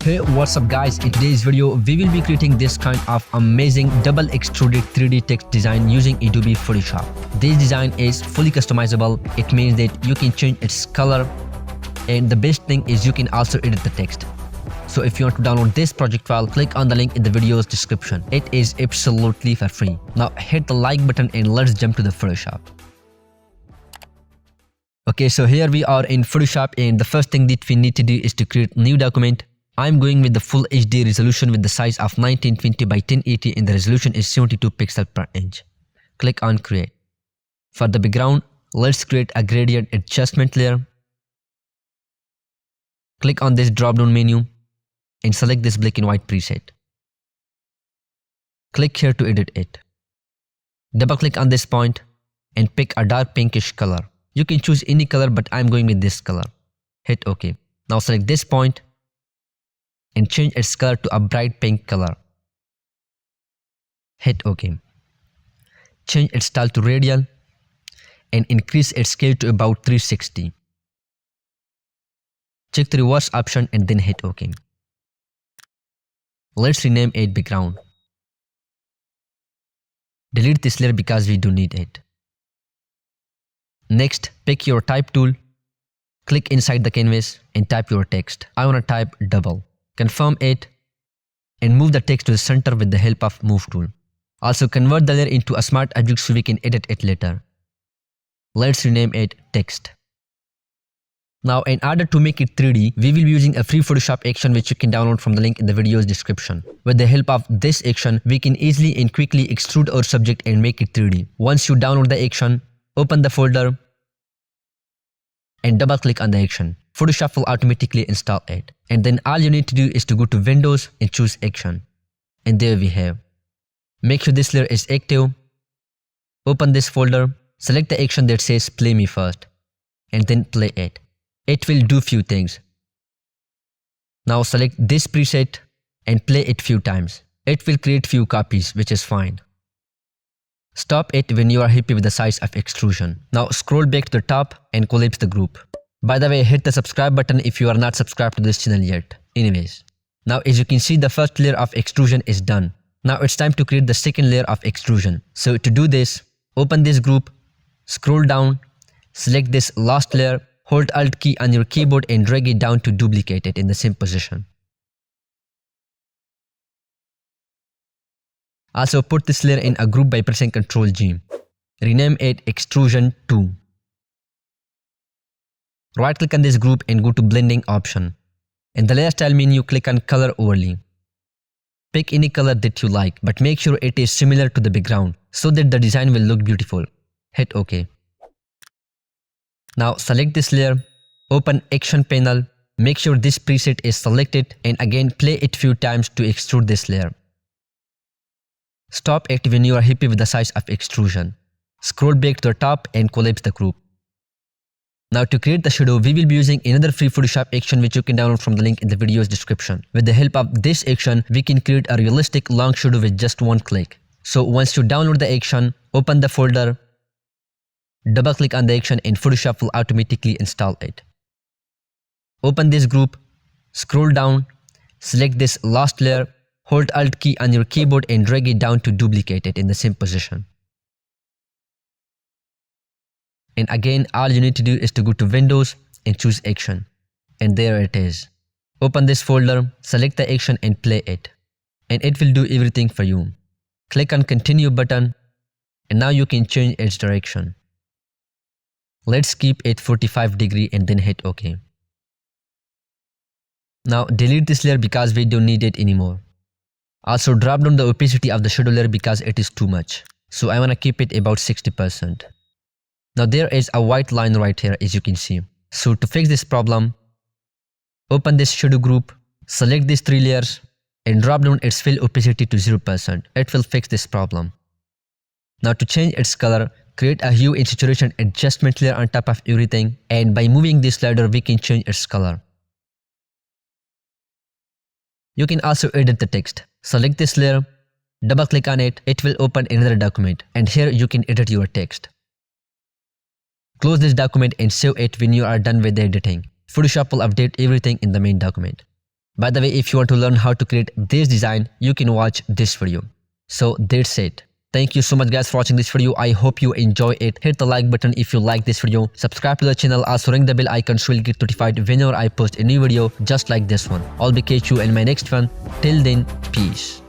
Hey, what's up guys? In today's video, we will be creating this kind of amazing double extruded 3D text design using Adobe Photoshop. This design is fully customizable. It means that you can change its color, and the best thing is you can also edit the text. So if you want to download this project file, click on the link in the video's description. It is absolutely for free. Now hit the like button and let's jump to the Photoshop. Okay, so here we are in Photoshop, and the first thing that we need to do is to create a new document. I'm going with the full HD resolution with the size of 1920 by 1080 and the resolution is 72 pixels per inch. Click on create. For the background, let's create a gradient adjustment layer. Click on this drop down menu and select this black and white preset. Click here to edit it. Double click on this point and pick a dark pinkish color. You can choose any color, but I'm going with this color. Hit OK. Now select this point and change its color to a bright pink color. Hit OK. Change its style to radial and increase its scale to about 360. Check the reverse option and then hit OK. Let's rename it background. Delete this layer because we don't need it. Next, pick your type tool, click inside the canvas and type your text. I want to type double. Confirm it and move the text to the center with the help of move tool. Also convert the layer into a smart object so we can edit it later. Let's rename it text. Now in order to make it 3D, we will be using a free Photoshop action which you can download from the link in the video's description. With the help of this action, we can easily and quickly extrude our subject and make it 3D. Once you download the action, open the folder and double click on the action. Photoshop will automatically install it. And then all you need to do is to go to Windows and choose Action. And there we have. Make sure this layer is active. Open this folder. Select the action that says play me first. And then play it. It will do few things. Now select this preset and play it few times. It will create few copies, which is fine. Stop it when you are happy with the size of extrusion. Now scroll back to the top and collapse the group. By the way, hit the subscribe button if you are not subscribed to this channel yet. Anyways, now as you can see, the first layer of extrusion is done. Now it's time to create the second layer of extrusion. So to do this, open this group, scroll down, select this last layer, hold Alt key on your keyboard and drag it down to duplicate it in the same position. Also put this layer in a group by pressing Ctrl G. Rename it Extrusion 2. Right click on this group and go to blending option. In the layer style menu, click on color overlay. Pick any color that you like, but make sure it is similar to the background so that the design will look beautiful. Hit OK. Now select this layer, open action panel, make sure this preset is selected and again play it few times to extrude this layer. Stop it when you are happy with the size of extrusion. Scroll back to the top and collapse the group. Now to create the shadow, we will be using another free Photoshop action which you can download from the link in the video's description. With the help of this action, we can create a realistic long shadow with just one click. So once you download the action, open the folder, double click on the action and Photoshop will automatically install it. Open this group, scroll down, select this last layer, hold Alt key on your keyboard and drag it down to duplicate it in the same position. And again, all you need to do is to go to Windows and choose Action. And there it is. Open this folder, select the action and play it. And it will do everything for you. Click on Continue button and now you can change its direction. Let's keep it 45 degree and then hit OK. Now delete this layer because we don't need it anymore. Also drop down the opacity of the shadow layer because it is too much. So I want to keep it about 60%. Now there is a white line right here as you can see. So to fix this problem, open this shadow group, select these three layers and drop down its fill opacity to 0%. It will fix this problem. Now to change its color, create a hue and saturation adjustment layer on top of everything, and by moving this slider we can change its color. You can also edit the text. Select this layer, double click on it, it will open another document and here you can edit your text. Close this document and save it when you are done with the editing. Photoshop will update everything in the main document. By the way, if you want to learn how to create this design, you can watch this video. So that's it. Thank you so much guys for watching this video. I hope you enjoy it. Hit the like button if you like this video. Subscribe to the channel. Also ring the bell icon so you'll get notified whenever I post a new video just like this one. I'll be catch you in my next one. Till then, peace.